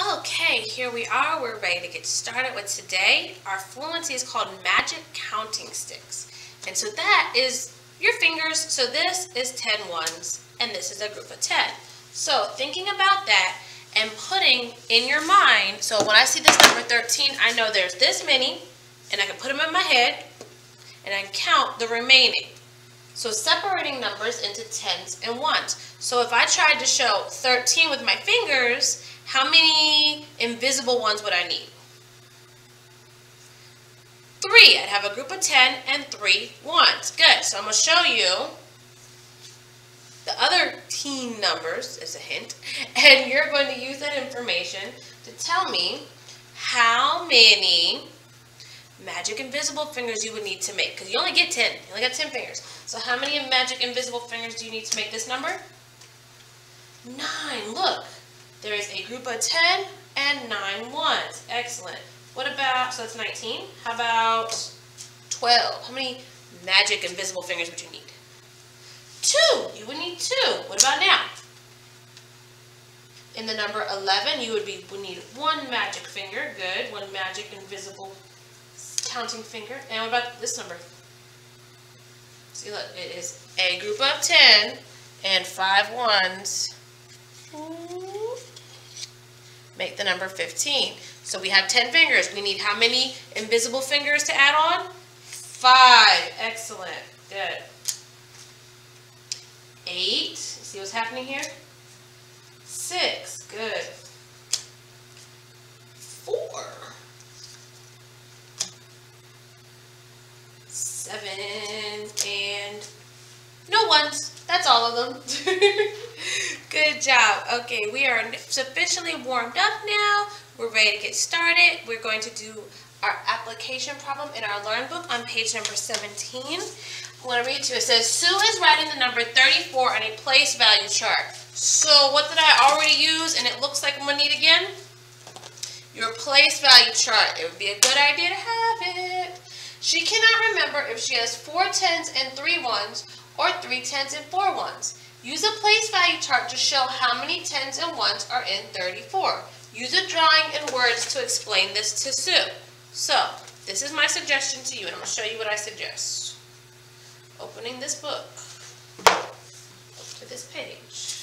Okay, here we are. We're ready to get started with today. Our fluency is called magic counting sticks. And so that is your fingers. So this is 10 ones, and this is a group of 10. So thinking about that and putting in your mind, so when I see this number 13, I know there's this many, and I can put them in my head, and I can count the remaining. So separating numbers into tens and ones. So if I tried to show 13 with my fingers, how many invisible ones would I need? 3. I'd have a group of 10 and 3 ones. Good. So I'm going to show you the other teen numbers as a hint, and you're going to use that information to tell me how many magic invisible fingers you would need to make, because you only get 10. You only got 10 fingers. So how many magic invisible fingers do you need to make this number? 9. Look. There is a group of 10 and 9 ones. Excellent. What about, so that's 19. How about 12? How many magic invisible fingers would you need? 2. You would need 2. What about now? In the number 11, you would need 1 magic finger. Good. 1 magic invisible counting finger. And what about this number? See, look, it is a group of 10 and 5 ones. Make the number 15. So we have 10 fingers. We need how many invisible fingers to add on? 5. Excellent. Good. 8. See what's happening here? 6. Good. 4. 7. And no ones. That's all of them. Good job. Okay, we are sufficiently warmed up now. We're ready to get started. We're going to do our application problem in our Learn book on page number 17. I want to read to you. It says, Sue is writing the number 34 on a place value chart. So what did I already use and it looks like I'm going to need again? Your place value chart. It would be a good idea to have it. She cannot remember if she has 4 tens and 3 ones or 3 tens and 4 ones. Use a place value chart to show how many tens and ones are in 34. Use a drawing and words to explain this to Sue. So, this is my suggestion to you, and I'm going to show you what I suggest. Opening this book, up to this page.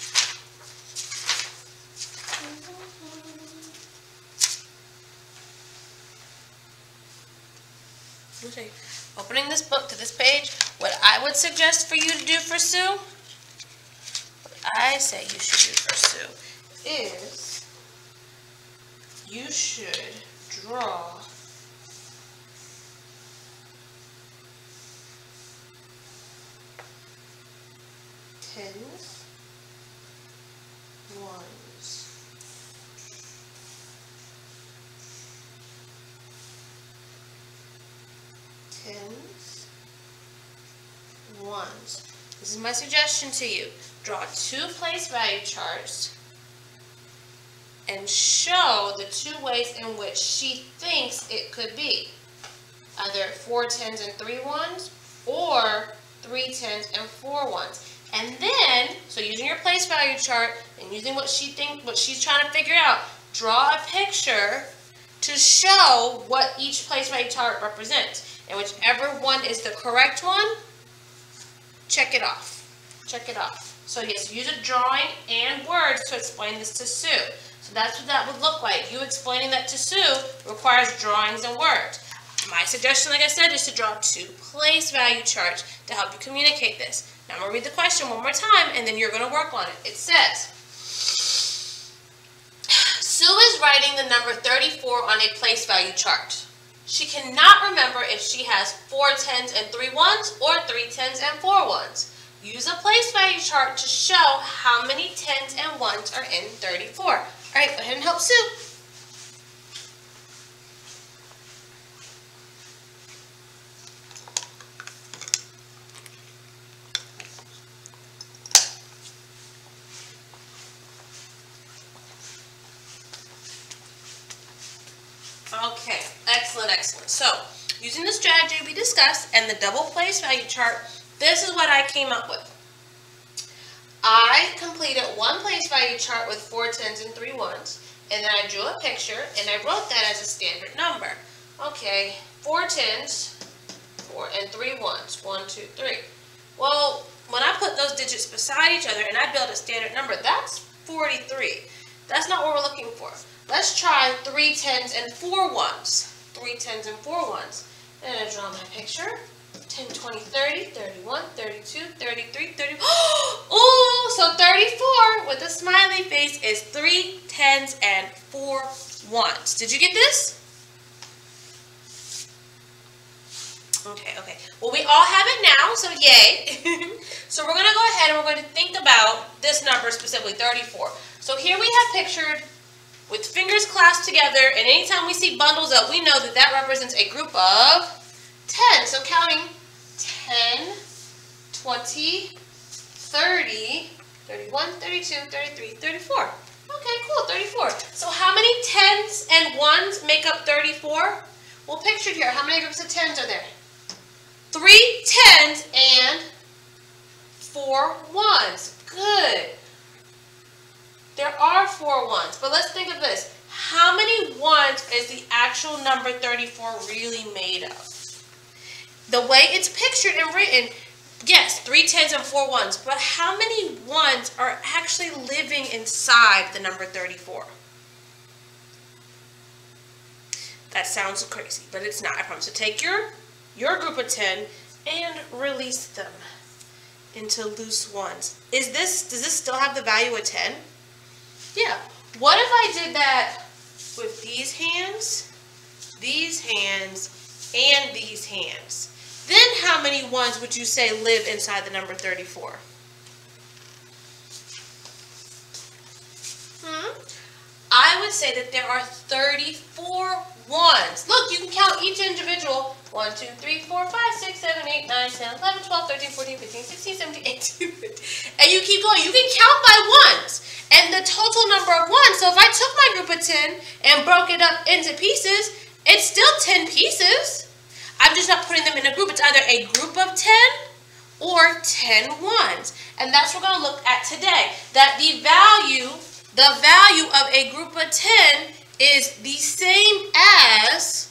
Okay. Opening this book to this page, what I would suggest for you to do for Sue, I say you should do for Sue is you should draw tens, ones, tens, ones. This is my suggestion to you. Draw 2 place value charts and show the 2 ways in which she thinks it could be. Either 4 tens and 3 ones or 3 tens and 4 ones. And then, so using your place value chart and using what she's trying to figure out, draw a picture to show what each place value chart represents. And whichever one is the correct one, check it off. Check it off. So yes, use a drawing and words to explain this to Sue. So that's what that would look like. You explaining that to Sue requires drawings and words. My suggestion, like I said, is to draw 2 place value charts to help you communicate this. Now I'm going to read the question one more time and then you're going to work on it. It says, Sue is writing the number 34 on a place value chart. She cannot remember if she has 4 tens and 3 ones or 3 tens and 4 ones. Use a place value chart to show how many tens and ones are in 34. All right, go ahead and help Sue. Okay, excellent, excellent. So, using the strategy we discussed and the double place value chart, this is what I came up with. I completed one place value chart with 4 tens and 3 ones, and then I drew a picture, and I wrote that as a standard number. Okay, 4 10s, 4 and 3 1s. 1, 2, 3. Well, when I put those digits beside each other and I build a standard number, that's 43. That's not what we're looking for. Let's try 3 10s and 4 1s. 3 10s and 4 1s. And I draw my picture. 10, 20, 30, 31, 32, 33, 30. Ooh, so 34 with a smiley face is 3 10s and 4 1s. Did you get this? Okay. Well, we all have it now, so yay. So we're going to go ahead and we're going to think about this number specifically, 34. So here we have pictured with fingers clasped together, and anytime we see bundles up, we know that that represents a group of 10. So counting 10, 20, 30, 31, 32, 33, 34. Okay, cool, 34. So how many 10s and 1s make up 34? Well, pictured here, how many groups of 10s are there? 3 10s and 4 1s. Good. There are 4 1s, but let's think of this. How many 1s is the actual number 34 really made of? The way it's pictured and written, yes, 3 10s and 4 1s, but how many 1s are actually living inside the number 34? That sounds crazy, but it's not, I promise. So take your group of 10 and release them into loose ones. Does this still have the value of 10? Yeah. What if I did that with these hands, and these hands? Then how many 1s would you say live inside the number 34? I would say that there are 34 1s. Look, you can count each individual. 1, 2, 3, 4, 5, 6, 7, 8, 9, 10, 11, 12, 13, 14, 15, 16, 17, 18. And you keep going. You can count by 1s. And the total number of 1s. So if I took my group of 10 and broke it up into pieces, it's still 10 pieces. I'm just not putting them in a group. It's either a group of 10 or 10 1s. And that's what we're going to look at today. That the value of a group of 10 is the same as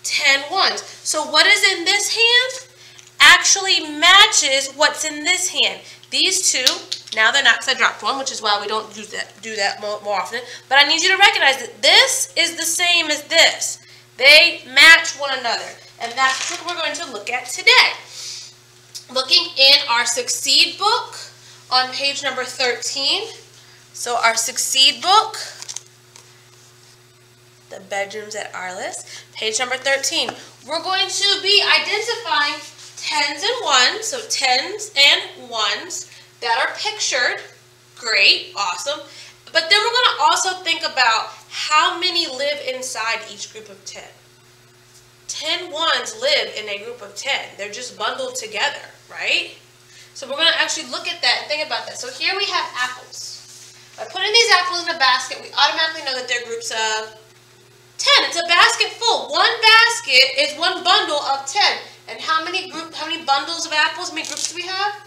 ten 1s. So what is in this hand actually matches what's in this hand. These two, now they're not because I dropped one, which is why we don't do that more often. But I need you to recognize that this is the same as this. They match one another. And that's what we're going to look at today. Looking in our Succeed book on page number 13. So our Succeed book, The Bedrooms at Arliss, page number 13. We're going to be identifying 10s and 1s, so 10s and 1s that are pictured. Great, awesome. But then we're going to also think about how many live inside each group of 10. 10 1s live in a group of 10. They're just bundled together, right? So we're going to actually look at that and think about that. So here we have apples. By putting these apples in a basket, we automatically know that they're groups of 10. It's a basket full. One basket is one bundle of 10. And how many bundles of apples, how many groups do we have?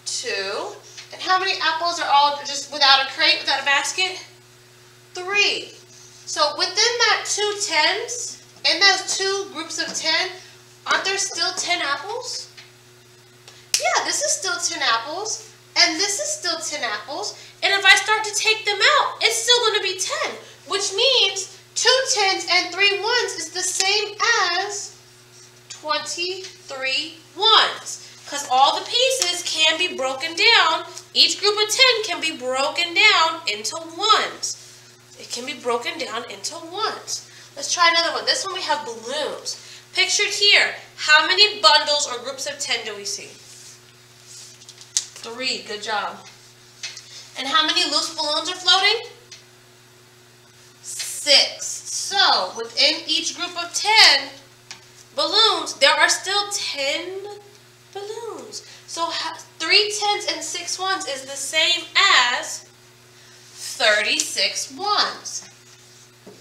2. And how many apples are all just without a crate, without a basket? 3. So within that 2 10s, in those 2 groups of 10, aren't there still 10 apples? Yeah, this is still 10 apples, and this is still 10 apples. And if I start to take them out, it's still going to be 10, which means 2 10s and 3 1s is the same as 23 1s. Because all the pieces can be broken down. Each group of 10 can be broken down into 1s. It can be broken down into 1s. Let's try another one. This one we have balloons. Pictured here, how many bundles or groups of 10 do we see? 3. Good job. And how many loose balloons are floating? 6. So, within each group of 10 balloons, there are still 10 balloons. So, 3 10s and 6 1s is the same as 36 1s.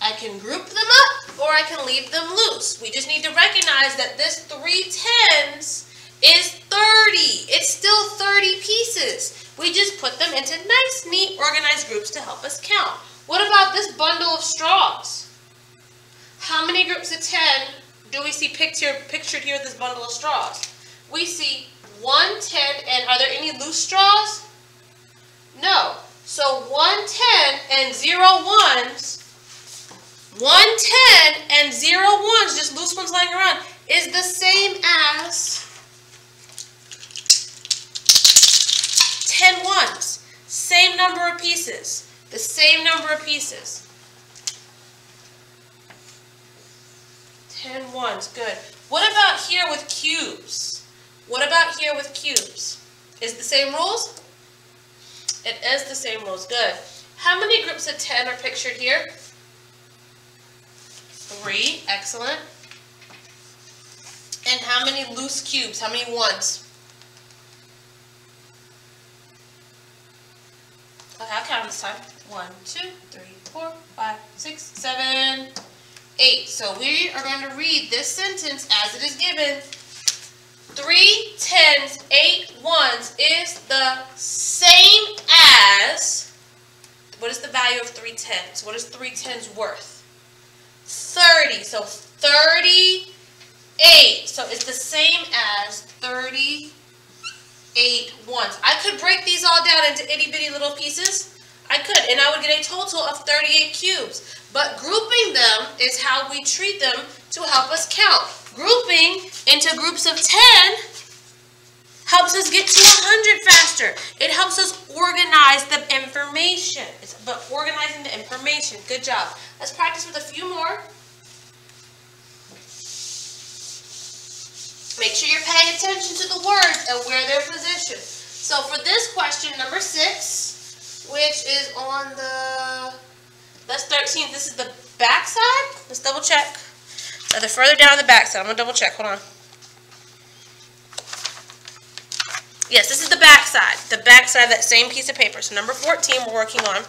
I can group them up or I can leave them loose. We just need to recognize that this 3 10s is 30. It's still 30 pieces. We just put them into nice, neat, organized groups to help us count. What about this bundle of straws? How many groups of 10 do we see pictured here in this bundle of straws? We see 1, 10, and are there any loose straws? No. So 1, 10, and 0 ones, 1, 10, and 0 ones, just loose ones lying around, is the same as 10 ones. Same number of pieces. The same number of pieces. 10 ones, good. What about here with cubes? What about here with cubes? Is the same rules? It is the same rules, good. How many groups of 10 are pictured here? 3, excellent. And how many loose cubes? How many ones? Okay, I'll count this time. 1, 2, 3, 4, 5, 6, 7, 8. So we are going to read this sentence as it is given. 3 tens, 8 ones is the same as, what is the value of 3 tens? What is 3 tens worth? 30. So 38. So it's the same as 38 ones. I could break these all down into itty bitty little pieces. I could, and I would get a total of 38 cubes. But grouping them is how we treat them to help us count. Grouping into groups of 10 helps us get to 100 faster. It helps us organize the information. It's about organizing the information. Good job. Let's practice with a few more. Make sure you're paying attention to the words and where they're positioned. So for this question, number 6, which is on the, that's 13. This is the back side. Let's double check. So they're further down the back side. I'm going to double check. Hold on. Yes, this is the back side. The back side of that same piece of paper. So number 14 we're working on.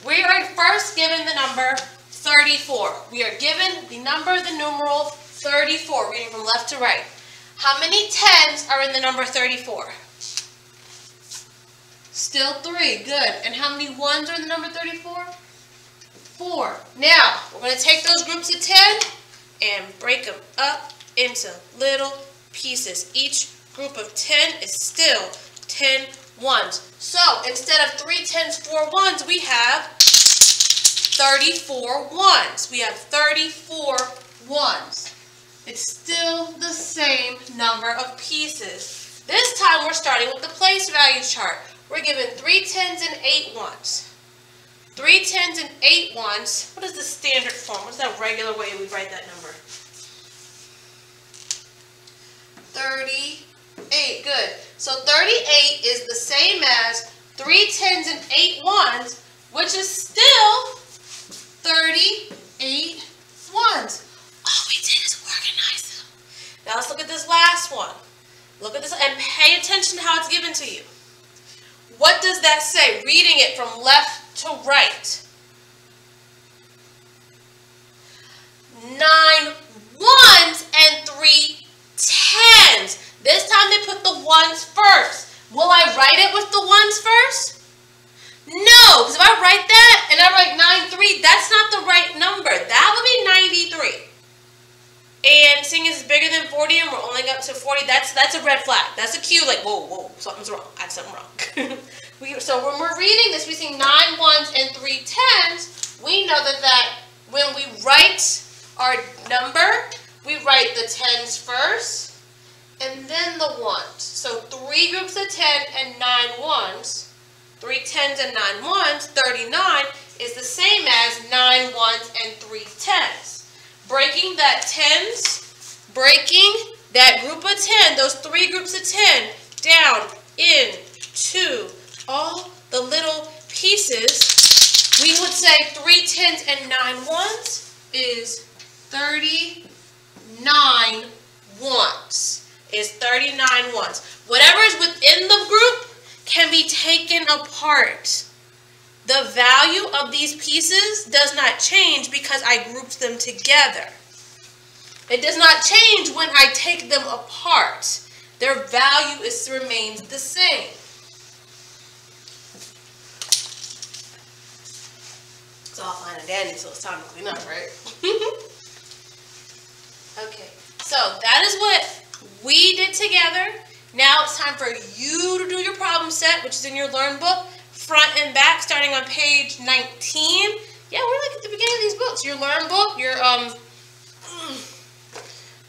We are first given the number 34. We are given the number, the numeral 34. Reading from left to right. How many tens are in the number 34? Still 3. Good. And how many ones are in the number 34? 4. Now, we're going to take those groups of 10 and break them up into little pieces. Each group of 10 is still 10 ones. So, instead of 3 tens, 4 ones, we have 34 ones. We have 34 ones. It's still the same number of pieces. This time we're starting with the place value chart. We're given 3 tens and 8 ones. 3 tens and 8 ones. What is the standard form? What's that regular way we write that number? 38. Good. So 38 is the same as 3 tens and 8 ones, which is still 38 ones. All we did is organize them. Now let's look at this last one. Look at this and pay attention to how it's given to you. What does that say? Reading it from left to right. 9 ones and 3 tens. This time they put the ones first. Will I write it with the ones first? No, because if I write that and I write 93, that's not the right number. That would be 93. And seeing as it's bigger than 40 and we're only up to 40, that's a red flag. That's a cue like, whoa, something's wrong. I did something wrong. So when we're reading this, we see 9 ones and 3 tens. We know that when we write our number, we write the tens first and then the ones. So 3 groups of 10 and 9 ones, 3 tens and 9 ones, 39 is the same as 9 ones and 3 tens. Breaking that group of 10, those 3 groups of 10 down into all the little pieces, we would say 3 tens and 9 ones is 39 ones. Is 39 ones. Whatever is within the group can be taken apart. The value of these pieces does not change because I grouped them together. It does not change when I take them apart. Their value remains the same. It's all fine and dandy, so it's time to clean up, right? Okay, so that is what we did together. Now it's time for you to do your problem set, which is in your Learn book, front and back, starting on page 19. Yeah, we're like at the beginning of these books. Your Learn book, your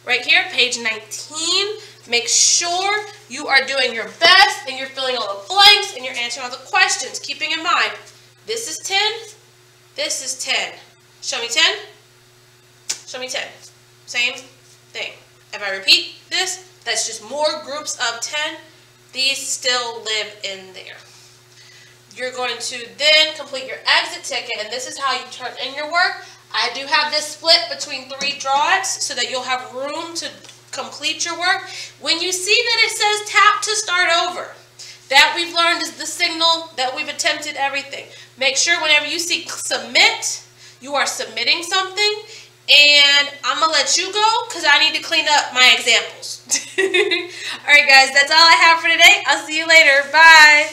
right here, page 19. Make sure you are doing your best and you're filling all the blanks and you're answering all the questions, keeping in mind, this is 10, this is 10. Show me 10. Show me 10. Same thing. If I repeat this, that's just more groups of 10. These still live in there. You're going to then complete your exit ticket, and this is how you turn in your work. I do have this split between 3 drawings so that you'll have room to complete your work. When you see that it says tap to start over, that we've learned is the signal that we've attempted everything. Make sure whenever you see submit, you are submitting something. And I'm going to let you go because I need to clean up my examples. All right, guys, that's all I have for today. I'll see you later. Bye.